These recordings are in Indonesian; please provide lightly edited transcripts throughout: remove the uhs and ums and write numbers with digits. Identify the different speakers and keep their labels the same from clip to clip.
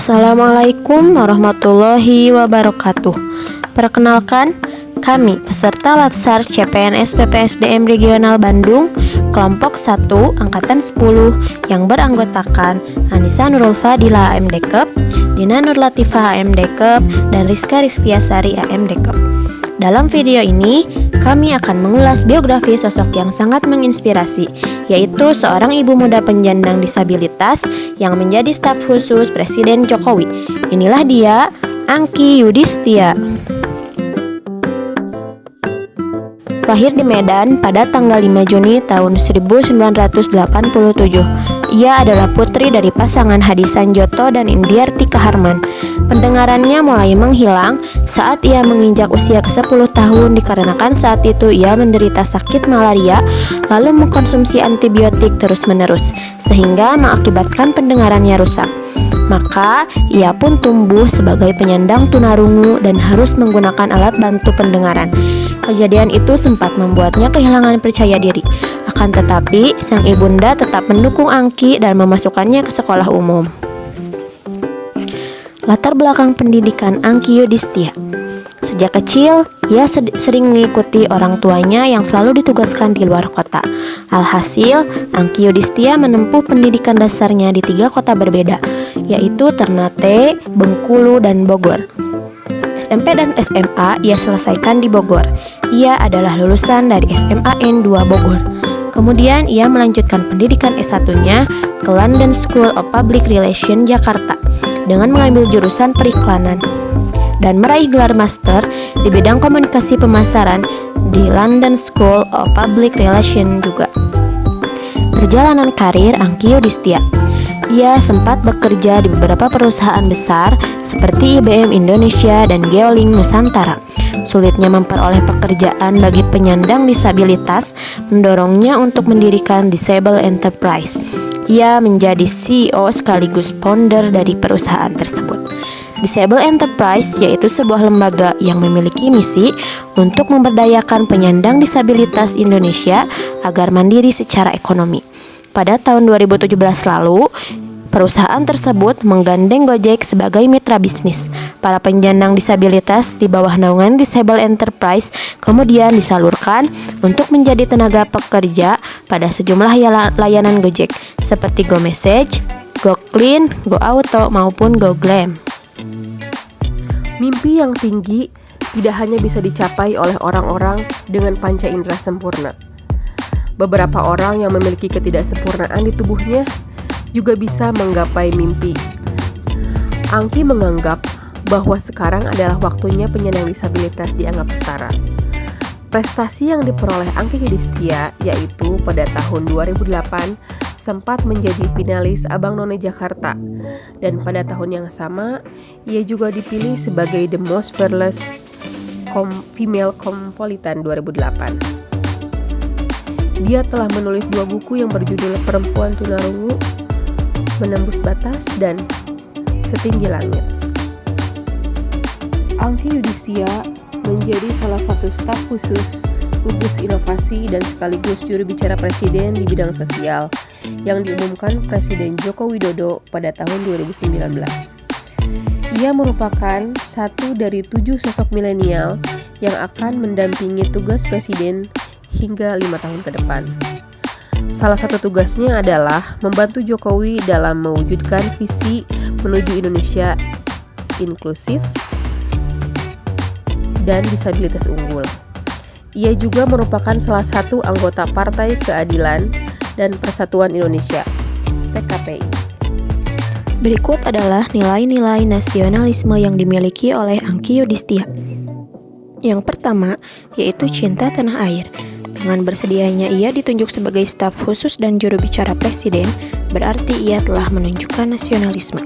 Speaker 1: Assalamualaikum warahmatullahi wabarakatuh. Perkenalkan, kami peserta Latsar CPNS PPSDM Regional Bandung Kelompok 1 Angkatan 10 yang beranggotakan Anissa Nurul Fadila AMDKEP, Dina Nur Latifah AMDKEP, dan Rizka Rizviasari AMDKEP. Dalam video ini, kami akan mengulas biografi sosok yang sangat menginspirasi, yaitu seorang ibu muda penyandang disabilitas yang menjadi staf khusus Presiden Jokowi. Inilah dia, Angky Yudhistia. Lahir di Medan pada tanggal 5 Juni tahun 1987. Ia adalah putri dari pasangan Hadi Sanjoto dan Indiarti Kaharman. Pendengarannya mulai menghilang saat ia menginjak usia ke-10 tahun dikarenakan saat itu ia menderita sakit malaria lalu mengkonsumsi antibiotik terus-menerus sehingga mengakibatkan pendengarannya rusak. Maka ia pun tumbuh sebagai penyandang tunarungu dan harus menggunakan alat bantu pendengaran. Kejadian itu sempat membuatnya kehilangan percaya diri. Akan tetapi, sang ibunda tetap mendukung Angky dan memasukkannya ke sekolah umum. Latar belakang pendidikan Angky Yudhistia. Sejak kecil, ia sering mengikuti orang tuanya yang selalu ditugaskan di luar kota. Alhasil, Angky Yudhistia menempuh pendidikan dasarnya di 3 kota berbeda, yaitu Ternate, Bengkulu, dan Bogor. SMP dan SMA ia selesaikan di Bogor. Ia adalah lulusan dari SMA N2 Bogor. Kemudian ia melanjutkan pendidikan S1-nya ke London School of Public Relations Jakarta dengan mengambil jurusan periklanan dan meraih gelar master di bidang komunikasi pemasaran di London School of Public Relations juga. Perjalanan karir Angky Yudhistia. Ia sempat bekerja di beberapa perusahaan besar seperti IBM Indonesia dan Geolink Nusantara. Sulitnya memperoleh pekerjaan bagi penyandang disabilitas mendorongnya untuk mendirikan Disable Enterprise. Ia menjadi CEO sekaligus founder dari perusahaan tersebut. Disable Enterprise yaitu sebuah lembaga yang memiliki misi untuk memberdayakan penyandang disabilitas Indonesia agar mandiri secara ekonomi. Pada tahun 2017 lalu, perusahaan tersebut menggandeng Gojek sebagai mitra bisnis. Para penyandang disabilitas di bawah naungan Disable Enterprise kemudian disalurkan untuk menjadi tenaga pekerja pada sejumlah layanan Gojek seperti GoMessage, GoClean, GoAuto maupun GoGlam.
Speaker 2: Mimpi yang tinggi tidak hanya bisa dicapai oleh orang-orang dengan panca indera sempurna. Beberapa orang yang memiliki ketidaksempurnaan di tubuhnya juga bisa menggapai mimpi. Angky menganggap bahwa sekarang adalah waktunya penyandang disabilitas dianggap setara. Prestasi yang diperoleh Angky Yudhistia yaitu pada tahun 2008 sempat menjadi finalis Abang None Jakarta, dan pada tahun yang sama ia juga dipilih sebagai The Most Fearless Female Cosmopolitan 2008. Dia telah menulis 2 buku yang berjudul Perempuan Tunarungu, Menembus Batas, dan Setinggi Langit. Angky Yudhistia menjadi salah satu staf khusus gugus inovasi dan sekaligus juru bicara Presiden di bidang sosial yang diumumkan Presiden Joko Widodo pada tahun 2019. Ia merupakan satu dari 7 sosok milenial yang akan mendampingi tugas Presiden hingga 5 tahun ke depan. Salah satu tugasnya adalah membantu Jokowi dalam mewujudkan visi menuju Indonesia inklusif dan disabilitas unggul. Ia juga merupakan salah satu anggota Partai Keadilan dan Persatuan Indonesia (PKPI).
Speaker 1: Berikut adalah nilai-nilai nasionalisme yang dimiliki oleh Angky Yudhistia. Yang pertama, yaitu cinta tanah air. Dengan bersedianya ia ditunjuk sebagai staf khusus dan juru bicara Presiden, berarti ia telah menunjukkan nasionalisme.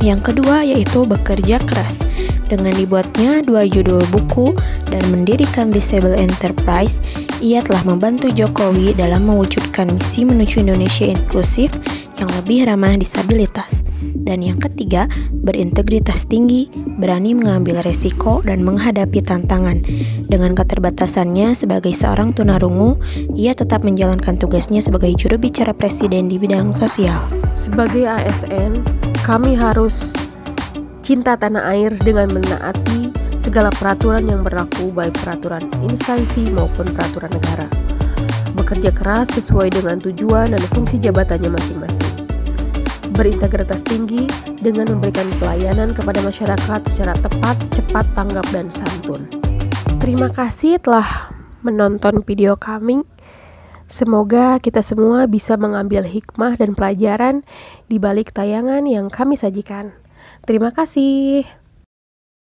Speaker 1: Yang kedua yaitu bekerja keras. Dengan dibuatnya 2 judul buku dan mendirikan Disable Enterprise, ia telah membantu Jokowi dalam mewujudkan misi menuju Indonesia inklusif yang lebih ramah disabilitas. Dan yang ketiga, berintegritas tinggi, berani mengambil resiko dan menghadapi tantangan. Dengan keterbatasannya sebagai seorang tunarungu, ia tetap menjalankan tugasnya sebagai juru bicara presiden di bidang sosial.
Speaker 2: Sebagai ASN, kami harus cinta tanah air dengan menaati segala peraturan yang berlaku, baik peraturan instansi maupun peraturan negara. Bekerja keras sesuai dengan tujuan dan fungsi jabatannya masing-masing. Berintegritas tinggi dengan memberikan pelayanan kepada masyarakat secara tepat, cepat, tanggap, dan santun. Terima kasih telah menonton video kami. Semoga kita semua bisa mengambil hikmah dan pelajaran di balik tayangan yang kami sajikan. Terima kasih.